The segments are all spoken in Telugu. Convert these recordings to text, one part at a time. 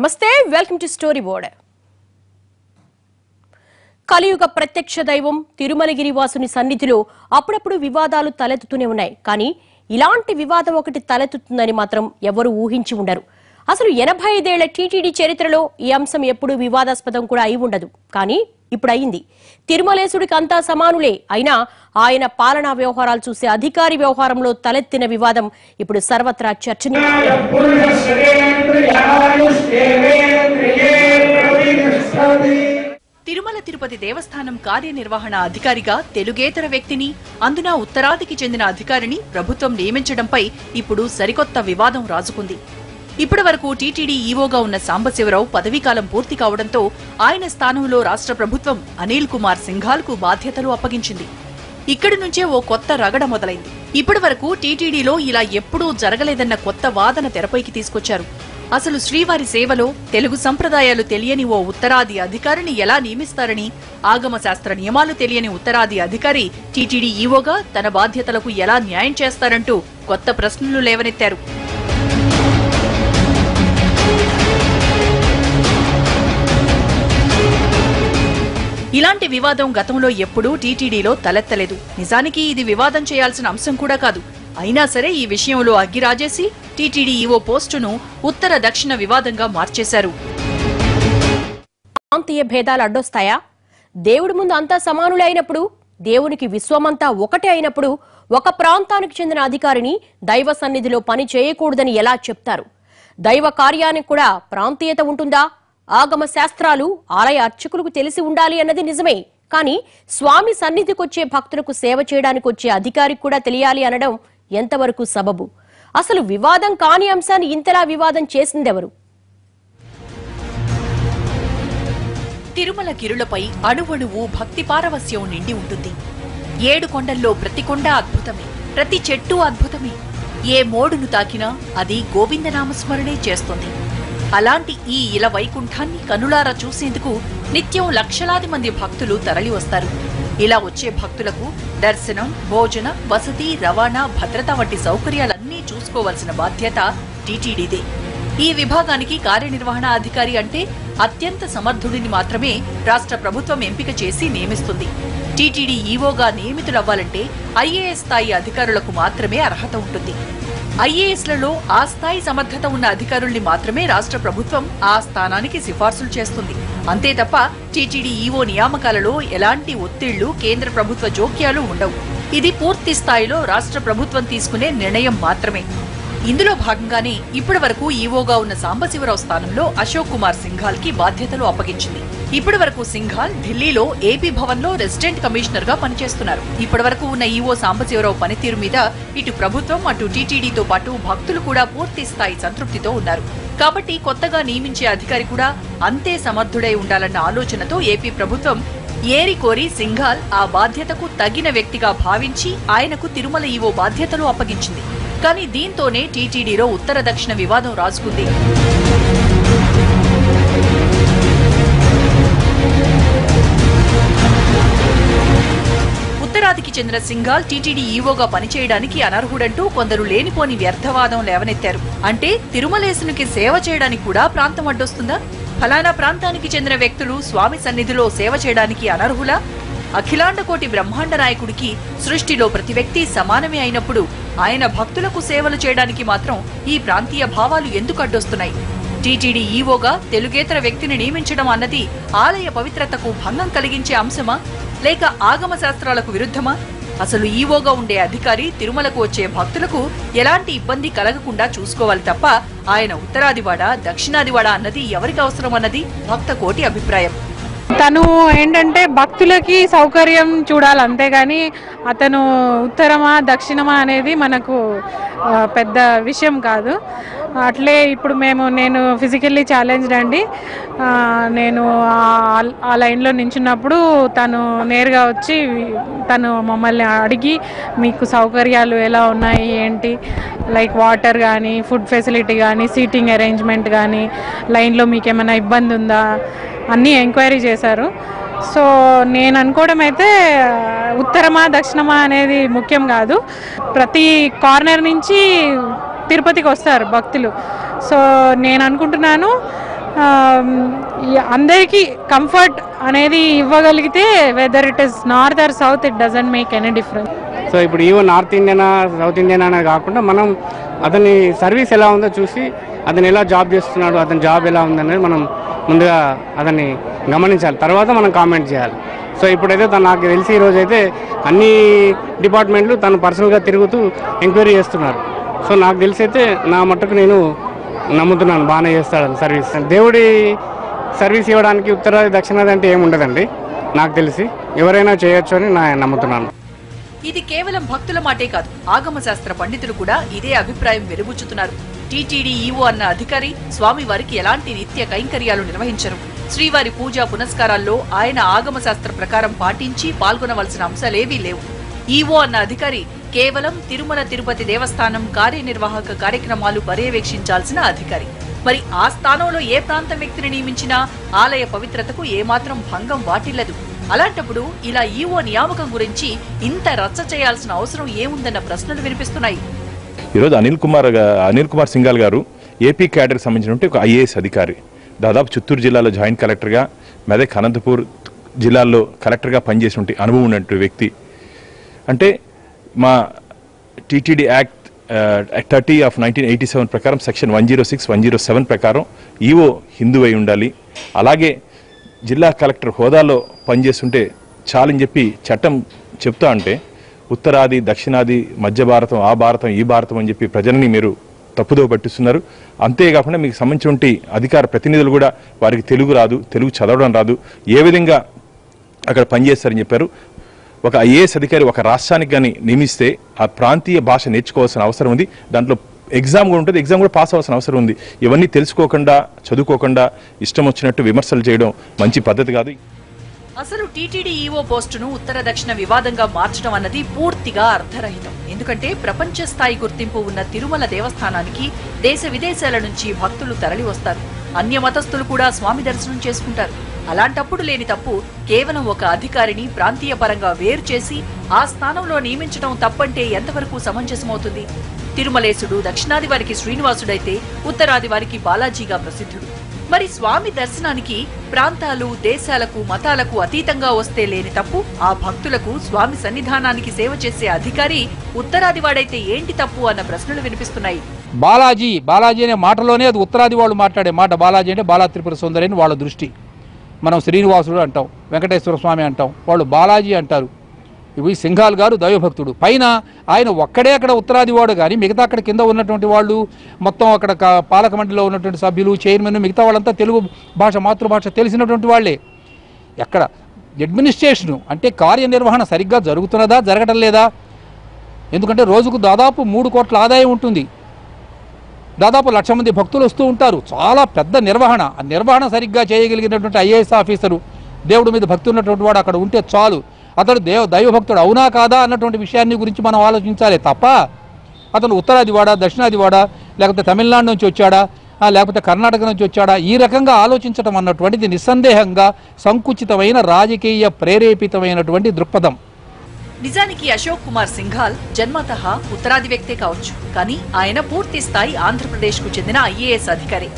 నమస్తే, వెల్కమ్ టు స్టోరీ బోర్డ్. కలియుగ ప్రత్యక్ష దైవం తిరుమలగిరి వాసుని సన్నిధిలో అప్పుడప్పుడు వివాదాలు తలెత్తుతూనే ఉన్నాయి. కానీ ఇలాంటి వివాదం ఒకటి తలెత్తుతుందని మాత్రం ఎవరు ఊహించి ఉండరు. అసలు 85 ఏళ్ల టీటీడీ చరిత్రలో ఈ అంశం ఎప్పుడూ వివాదాస్పదం కూడా అయి ఉండదు. కానీ ఇప్పుడు అయింది. తిరుమలేశుడికి అంతా సమానులే అయినా ఆయన పాలనా వ్యవహారాలు చూసే అధికారి వ్యవహారంలో తలెత్తిన వివాదం ఇప్పుడు సర్వత్రా చర్చనీయాంశం. తిరుమల తిరుపతి దేవస్థానం కార్యనిర్వహణ అధికారిగా తెలుగేతర వ్యక్తిని, అందున ఉత్తరాదికి చెందిన అధికారిని ప్రభుత్వం నియమించడంపై ఇప్పుడు సరికొత్త వివాదం రాజుకుంది. ఇప్పటి వరకు టీటీడీ ఈవోగా ఉన్న సాంబశివరావు పదవీకాలం పూర్తి కావడంతో ఆయన స్థానంలో రాష్ట్ర ప్రభుత్వం అనిల్ కుమార్ సింఘాల్కు బాధ్యతలు అప్పగించింది. ఇక్కడి నుంచే ఓ కొత్త రగడ మొదలైంది. ఇప్పటి వరకు టీటీడీలో ఇలా ఎప్పుడూ జరగలేదన్న కొత్త వాదన తెరపైకి తీసుకొచ్చారు. అసలు శ్రీవారి సేవలో తెలుగు సంప్రదాయాలు తెలియని ఓ ఉత్తరాది అధికారిని ఎలా నియమిస్తారని, ఆగమ శాస్త్ర నియమాలు తెలియని ఉత్తరాది అధికారి టీటీడీ ఈవోగా తన బాధ్యతలకు ఎలా న్యాయం చేస్తారంటూ కొత్త ప్రశ్నలు లేవనెత్తారు. ఇలాంటి వివాదం గతంలో ఎప్పుడూ టీటీడీలో తలెత్తలేదు. నిజానికి ఇది వివాదం చేయాల్సిన అంశం కూడా కాదు. అయినా సరే ఈ విషయంలో అగ్గి రాజేసి టీటీడీ ఈవో పోస్టును ఉత్తర దక్షిణ వివాదంగా మార్చేశారు. ప్రాంతీయ భేదాలు అడ్డొస్తాయా? దేవుడి ముందు అంతా సమానులే అయినప్పుడు, దేవునికి విశ్వమంతా ఒకటే అయినప్పుడు ఒక ప్రాంతానికి చెందిన అధికారిని దైవ సన్నిధిలో పని చేయకూడదని ఎలా చెప్తారు? దైవ కార్యానికి కూడా ప్రాంతీయత ఉంటుందా? ఆగమ శాస్త్రాలు ఆలయ అర్చకులకు తెలిసి ఉండాలి అన్నది నిజమే. కానీ స్వామి సన్నిధికొచ్చే భక్తులకు సేవ చేయడానికి వచ్చే అధికారికి కూడా తెలియాలి అనడం ఎంతవరకు సబబు? అసలు వివాదం కాని అంశాన్ని ఇంతలా వివాదం చేసిందెవరు? తిరుమల గిరులపై అణువణువు భక్తి పారవస్యం నిండి ఉంటుంది. 7 కొండల్లో ప్రతి కొండ అద్భుతమే, ప్రతి చెట్టు అద్భుతమే. ఏ మోడును తాకినా అది గోవిందనామస్మరణే చేస్తుంది. అలాంటి ఈ ఇల వైకుంఠాన్ని కనులారా చూసేందుకు నిత్యం లక్షలాది మంది భక్తులు తరలి వస్తారు. ఇలా వచ్చే భక్తులకు దర్శనం, భోజన, వసతి, రవాణా, భద్రత వంటి సౌకర్యాలన్నీ చూసుకోవాల్సిన బాధ్యత టీటీడీదే. ఈ విభాగానికి కార్యనిర్వహణ అధికారి అంటే అత్యంత సమర్థుడిని మాత్రమే రాష్ట్ర ప్రభుత్వం ఎంపిక చేసి నియమిస్తుంది. టీటీడీ ఈవోగా నియమితులవ్వాలంటే ఐఏఎస్ స్థాయి అధికారులకు మాత్రమే అర్హత ఉంటుంది. ఐఏఎస్లలో ఆ స్థాయి సమర్థత ఉన్న అధికారుల్ని మాత్రమే రాష్ట్ర ప్రభుత్వం ఆ స్థానానికి సిఫార్సులు చేస్తుంది. అంతే తప్ప టీటీడీ ఈవో నియామకాలలో ఎలాంటి ఒత్తిళ్లు, కేంద్ర ప్రభుత్వ జోక్యాలు ఉండవు. ఇది పూర్తి స్థాయిలో రాష్ట్ర ప్రభుత్వం తీసుకునే నిర్ణయం మాత్రమే. ఇందులో భాగంగానే ఇప్పటి వరకు ఈవోగా ఉన్న సాంబశివరావు స్థానంలో అశోక్ కుమార్ సింఘాల్ కి బాధ్యతలు అప్పగించింది. ఇప్పటి వరకు సింఘాల్ ఢిల్లీలో ఏపీ భవన్ లో రెసిడెంట్ కమిషనర్ గా పనిచేస్తున్నారు. ఇప్పటి వరకు ఉన్న ఈవో సాంబశివరావు పనితీరు మీద ఇటు ప్రభుత్వం, అటు టీటీడీతో పాటు భక్తులు కూడా పూర్తి స్థాయి సంతృప్తితో ఉన్నారు. కాబట్టి కొత్తగా నియమించే అధికారి కూడా అంతే సమర్థుడై ఉండాలన్న ఆలోచనతో ఏపీ ప్రభుత్వం ఏరి కోరి సింఘాల్ ఆ బాధ్యతకు తగిన వ్యక్తిగా భావించి ఆయనకు తిరుమల ఈవో బాధ్యతలు అప్పగించింది. కానీ దీంతోనే టీటీడీలో ఉత్తర దక్షిణ వివాదం రాజుకుంది. ఉత్తరాదికి చెందిన సింఘాల్ టీటీడీ ఈవోగా పనిచేయడానికి అనర్హుడంటూ కొందరు లేనిపోని వ్యర్థవాదం లేవనెత్తారు. అంటే తిరుమలేశునికి సేవ చేయడానికి కూడా ప్రాంతం అడ్డొస్తుందా? ఫలానా ప్రాంతానికి చెందిన వ్యక్తులు స్వామి సన్నిధిలో సేవ చేయడానికి అనర్హులా? అఖిలాండకోటి బ్రహ్మాండ నాయకుడికి సృష్టిలో ప్రతి వ్యక్తి సమానమే అయినప్పుడు ఆయన భక్తులకు సేవలు చేయడానికి మాత్రం ఈ ప్రాంతీయ భావాలు ఎందుకు అడ్డొస్తున్నాయి? టీటీడీ ఈవోగా తెలుగేతర వ్యక్తిని నియమించడం అన్నది ఆలయ పవిత్రతకు భంగం కలిగించే అంశమా, లేక ఆగమ శాస్త్రాలకు విరుద్ధమా? అసలు ఈవోగా ఉండే అధికారి తిరుమలకు వచ్చే భక్తులకు ఎలాంటి ఇబ్బంది కలగకుండా చూసుకోవాలి తప్ప ఆయన ఉత్తరాదివాడా, దక్షిణాదివాడా అన్నది ఎవరికి అవసరం అన్నది భక్త కోటి అభిప్రాయం. తను ఏంటంటే భక్తులకి సౌకర్యం చూడాలి, అంతేగాని అతను ఉత్తరమా దక్షిణమా అనేది మనకు పెద్ద విషయం కాదు. అట్లే ఇప్పుడు నేను ఫిజికల్లీ ఛాలెంజ్డ్ అండి. నేను ఆ లైన్లో నించున్నప్పుడు తను నేరుగా వచ్చి తను మమ్మల్ని అడిగి మీకు సౌకర్యాలు ఎలా ఉన్నాయి ఏంటి, లైక్ వాటర్ కానీ, ఫుడ్ ఫెసిలిటీ కానీ, సీటింగ్ అరేంజ్మెంట్ కానీ, లైన్లో మీకు ఏమైనా ఇబ్బంది ఉందా అన్నీ ఎంక్వైరీ చేశారు. సో నేను అనుకోవడం అయితే ఉత్తరమా దక్షిణమా అనేది ముఖ్యం కాదు. ప్రతి కార్నర్ నుంచి తిరుపతికి వస్తారు భక్తులు. సో నేను అనుకుంటున్నాను అందరికీ కంఫర్ట్ అనేది ఇవ్వగలిగితే whether it is north are south it doesn't make any difference. So ఇప్పుడు ఈవెన్ నార్త్ ఇండియనా సౌత్ ఇండియనా అనేది కాకుండా మనం అతని సర్వీస్ ఎలా ఉందో చూసి అతను ఎలా జాబ్ చేస్తున్నాడు, అతని జాబ్ ఎలా ఉందనేది మనం ముందుగా అతన్ని గమనించాలి, తర్వాత మనం కామెంట్ చేయాలి. సో ఇప్పుడైతే నాకు తెలిసి ఈరోజు అయితే అన్ని డిపార్ట్మెంట్లు తను పర్సనల్గా తిరుగుతూ ఎంక్వైరీ చేస్తున్నారు. సో నాకు తెలిసి అయితే నా మట్టుకు నేను నమ్ముతున్నాను బాగానే చేస్తాడు సర్వీస్. దేవుడి సర్వీస్ ఇవ్వడానికి ఉత్తరాది దక్షిణాది అంటే ఏముండదండి, నాకు తెలిసి ఎవరైనా చేయొచ్చు అని నేను నమ్ముతున్నాను. ఇది కేవలం భక్తుల మాటే కాదు, ఆగమ శాస్త్ర పండితులు కూడా ఇదే అభిప్రాయం వెలుబుచ్చుతున్నారు. టీటీడీ ఈవో అన్న అధికారి స్వామి వారికి ఎలాంటి నిత్య కైంకర్యాలు నిర్వహించరు. శ్రీవారి పూజా పునస్కారాల్లో ఆయన ఆగమ శాస్త్ర ప్రకారం పాటించి పాల్గొనవలసిన అంశాలేవీ లేవు. ఈవో అన్న అధికారి కేవలం తిరుమల తిరుపతి దేవస్థానం కార్యనిర్వాహక కార్యక్రమాలు పర్యవేక్షించాల్సిన అధికారి. మరి ఆ స్థానంలో ఏ ప్రాంత వ్యక్తిని నియమించినా ఆలయ పవిత్రతకు ఏమాత్రం భంగం వాటిల్లదు. అలాంటప్పుడు ఇలా ఈవో నియామకం గురించి ఇంత రచ్చ చేయాల్సిన అవసరం ఏముందన్న ప్రశ్నలు వినిపిస్తున్నాయి. ఈరోజు అనిల్ కుమార్ సింఘాల్ గారు ఏపీ క్యాడర్కి సంబంధించిన ఒక ఐఏఎస్ అధికారి. దాదాపు చిత్తూరు జిల్లాలో జాయింట్ కలెక్టర్గా, మెదక్ అనంతపూర్ జిల్లాల్లో కలెక్టర్గా పనిచేసిన అనుభవం ఉన్నటువంటి వ్యక్తి. అంటే మా టీటీడీ యాక్ట్ 30 of 1987 ప్రకారం సెక్షన్ 106, 107 ప్రకారం ఈవో హిందూ అయి ఉండాలి. అలాగే జిల్లా కలెక్టర్ హోదాలో పనిచేస్తుంటే చాలని చెప్పి చట్టం చెప్తా అంటే ఉత్తరాది దక్షిణాది మధ్య భారతం ఆ భారతం ఈ భారతం అని చెప్పి ప్రజల్ని మీరు తప్పుదో పట్టిస్తున్నారు. అంతేకాకుండా మీకు సంబంధించిన అధికార ప్రతినిధులు కూడా వారికి తెలుగు రాదు, తెలుగు చదవడం రాదు, ఏ విధంగా అక్కడ పనిచేస్తారని చెప్పారు. ఒక ఐఏఎస్ అధికారి ఒక రాష్ట్రానికి కానీ నియమిస్తే ఆ ప్రాంతీయ భాష నేర్చుకోవాల్సిన అవసరం ఉంది. దాంట్లో ఎగ్జామ్ కూడా ఉంటుంది, ఎగ్జామ్ కూడా పాస్ అవ్వాల్సిన అవసరం ఉంది. ఇవన్నీ తెలుసుకోకుండా చదువుకోకుండా ఇష్టం వచ్చినట్టు విమర్శలు చేయడం మంచి పద్ధతి కాదు. అసలు టీటీడీ ఈవో పోస్టును ఉత్తర దక్షిణ వివాదంగా మార్చడం అన్నది పూర్తిగా అర్థరహితం. ఎందుకంటే ప్రపంచ స్థాయి గుర్తింపు ఉన్న తిరుమల దేవస్థానానికి దేశ విదేశాల నుంచి భక్తులు తరలి వస్తారు. అన్య మతస్థులు కూడా స్వామి దర్శనం చేసుకుంటారు. అలాంటప్పుడు లేని తప్పు కేవలం ఒక అధికారిని ప్రాంతీయ పరంగా వేరు చేసి ఆ స్థానంలో నియమించడం తప్పంటే ఎంతవరకు సమంజసమవుతుంది? తిరుమలేశుడు దక్షిణాది వారికి శ్రీనివాసుడైతే ఉత్తరాది వారికి బాలాజీగా ప్రసిద్ధుడు. మరి స్వామి దర్శనానికి ప్రాంతాలు దేశాలకు మతాలకు అతీతంగా వస్తే లేని తప్పు ఆ భక్తులకు స్వామి సన్నిధానానికి సేవ చేసే అధికారి ఉత్తరాది వాడైతే ఏంటి తప్పు అన్న ప్రశ్నలు వినిపిస్తున్నాయి. బాలాజీ అనే మాటలోనే అది ఉత్తరాది వాళ్ళు మాట్లాడే మాట. బాలాజీ అంటే బాలా త్రిపుర సుందరి అని వాళ్ళ దృష్టి. మనం శ్రీనివాసుడు అంటాం, వెంకటేశ్వర స్వామి అంటాం, వాళ్ళు బాలాజీ అంటారు. ఇవి సింఘాల్ గారు దైవభక్తుడు. పైన ఆయన ఒక్కడే అక్కడ ఉత్తరాది వాడు, కానీ మిగతా అక్కడ కింద ఉన్నటువంటి వాళ్ళు మొత్తం అక్కడ పాలక మండలిలో ఉన్నటువంటి సభ్యులు, చైర్మన్, మిగతా వాళ్ళంతా తెలుగు భాష మాతృభాష తెలిసినటువంటి వాళ్ళే. ఎక్కడ అడ్మినిస్ట్రేషను అంటే కార్యనిర్వహణ సరిగ్గా జరుగుతున్నదా జరగడం లేదా? ఎందుకంటే రోజుకు దాదాపు 3 కోట్ల ఆదాయం ఉంటుంది, దాదాపు 1,00,000 మంది భక్తులు వస్తూ ఉంటారు. చాలా పెద్ద నిర్వహణ. ఆ నిర్వహణ సరిగ్గా చేయగలిగినటువంటి ఐఏఎస్ ఆఫీసరు, దేవుడి మీద భక్తి ఉన్నటువంటి వాడు అక్కడ ఉంటే చాలు. అతడు దైవభక్తుడు అవునా కాదా అన్నటువంటి విషయాన్ని గురించి మనం ఆలోచించాలి తప్ప అతను ఉత్తరాది వాడా, దక్షిణాది వాడా, లేకపోతే తమిళనాడు నుంచి వచ్చాడా, లేకపోతే కర్ణాటక నుంచి వచ్చాడా, ఈ రకంగా ఆలోచించడం అన్నటువంటిది నిస్సందేహంగా సంకుచితమైన రాజకీయ ప్రేరేపితమైనటువంటి దృక్పథం. నిజానికి అశోక్ కుమార్ సింఘాల్ జన్మతః ఉత్తరాది వ్యక్తే కావచ్చు, కానీ ఆయన పూర్తి స్థాయి ఆంధ్రప్రదేశ్ కు చెందిన ఐఏఎస్ అధికారి.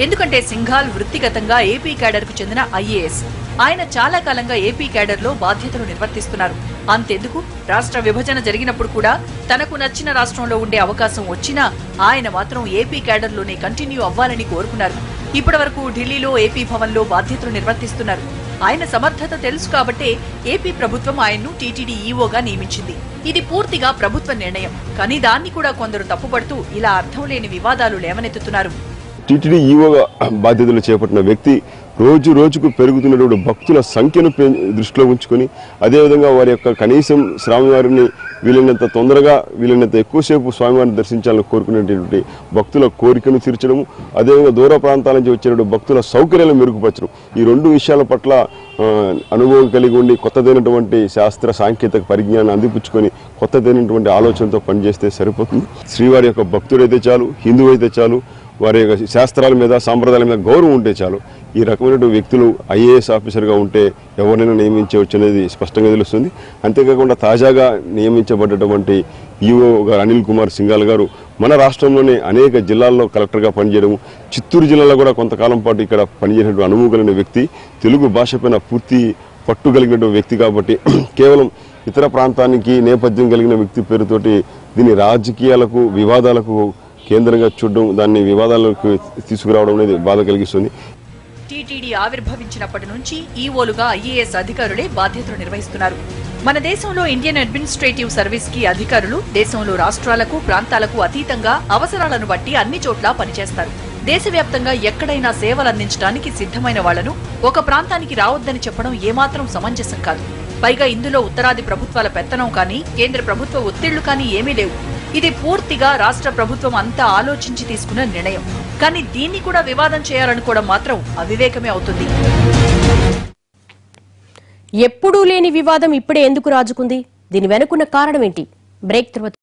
ఎందుకంటే సింఘాల్ వృత్తిగతంగా ఏపీ క్యాడర్ కు చెందిన ఐఏఎస్. ఆయన చాలా కాలంగా ఏపీ క్యాడర్ లో బాధ్యతలు నిర్వర్తిస్తున్నారు. అంతెందుకు రాష్ట్ర విభజన జరిగినప్పుడు కూడా తనకు నచ్చిన రాష్ట్రంలో ఉండే అవకాశం వచ్చినా ఆయన మాత్రం ఏపీ క్యాడర్ లోనే కంటిన్యూ అవ్వాలని కోరుకున్నారు. ఇప్పటి వరకు ఢిల్లీలో ఏపీ భవన్ లో బాధ్యతలు నిర్వర్తిస్తున్నారు. ఆయన సమర్థత తెలుసు కాబట్టే ఏపీ ప్రభుత్వం ఆయన్ను టీటీడీ ఈవోగా నియమించింది. ఇది పూర్తిగా ప్రభుత్వ నిర్ణయం. కానీ దాన్ని కూడా కొందరు తప్పుపడుతూ ఇలా అర్థం లేని వివాదాలు లేవనెత్తుతున్నారు. టీటీడీ ఈవోగా బాధ్యతలు చేపట్టిన వ్యక్తి రోజు రోజుకు పెరుగుతున్నటువంటి భక్తుల సంఖ్యను దృష్టిలో ఉంచుకొని, అదేవిధంగా వారి యొక్క కనీసం స్వామివారిని వీలైనంత తొందరగా వీలైనంత ఎక్కువసేపు స్వామివారిని దర్శించాలని కోరుకునేటువంటి భక్తుల కోరికను తీర్చడము, అదేవిధంగా దూర ప్రాంతాల నుంచి వచ్చేటువంటి భక్తుల సౌకర్యాలను మెరుగుపరచడం, ఈ 2 విషయాల పట్ల అనుభవం కలిగి ఉండి కొత్తదైనటువంటి శాస్త్ర సాంకేతిక పరిజ్ఞానాన్ని అందిపుచ్చుకొని కొత్తదైనటువంటి ఆలోచనతో పనిచేస్తే సరిపోతుంది. శ్రీవారి యొక్క భక్తుడైతే చాలు, హిందువు అయితే చాలు, వారి యొక్క శాస్త్రాల మీద సాంప్రదాయాల మీద గౌరవం ఉంటే చాలు. ఈ రకమైనటువంటి వ్యక్తులు ఐఏఎస్ ఆఫీసర్గా ఉంటే ఎవరైనా నియమించవచ్చు అనేది స్పష్టంగా తెలుస్తుంది. అంతేకాకుండా తాజాగా నియమించబడ్డటువంటి ఈవో గారు అనిల్ కుమార్ సింఘాల్ గారు మన రాష్ట్రంలోనే అనేక జిల్లాల్లో కలెక్టర్గా పనిచేయడం, చిత్తూరు జిల్లాలో కూడా కొంతకాలం పాటు ఇక్కడ పనిచేసినటువంటి అనుభవం కలిగిన వ్యక్తి, తెలుగు భాషపైన పూర్తి పట్టు కలిగిన వ్యక్తి కాబట్టి కేవలం ఇతర ప్రాంతానికి నేపథ్యం కలిగిన వ్యక్తి పేరుతోటి దీని రాజకీయాలకు వివాదాలకు కేంద్రంగా చూడడం, దాన్ని వివాదాలకు తీసుకురావడం అనేది బాధ కలిగిస్తుంది. టీటీడీ ఆవిర్భవించినప్పటి నుంచి ఈఓలుగా ఐఏఎస్ అధికారులే బాధ్యతలు నిర్వహిస్తున్నారు. మన దేశంలో ఇండియన్ అడ్మినిస్ట్రేటివ్ సర్వీస్ కి అధికారులు దేశంలో రాష్ట్రాలకు ప్రాంతాలకు అతీతంగా అవసరాలను బట్టి అన్ని చోట్ల పనిచేస్తారు. దేశవ్యాప్తంగా ఎక్కడైనా సేవలు అందించడానికి సిద్ధమైన వాళ్లను ఒక ప్రాంతానికి రావద్దని చెప్పడం ఏమాత్రం సమంజసం కాదు. పైగా ఇందులో ఉత్తరాది ప్రభుత్వాల పెత్తనం కానీ కేంద్ర ప్రభుత్వ ఒత్తిళ్లు కానీ ఏమీ లేవు. ఇది పూర్తిగా రాష్ట్ర ప్రభుత్వం అంతా ఆలోచించి తీసుకున్న నిర్ణయం. కానీ దీన్ని కూడా వివాదం చేయాలనుకోవడం మాత్రం అవివేకమే అవుతుంది. ఎప్పుడూ లేని వివాదం ఇప్పుడే ఎందుకు రాజుకుంది? దీని వెనుకున్న కారణం ఏంటి? బ్రేక్ తర్వాత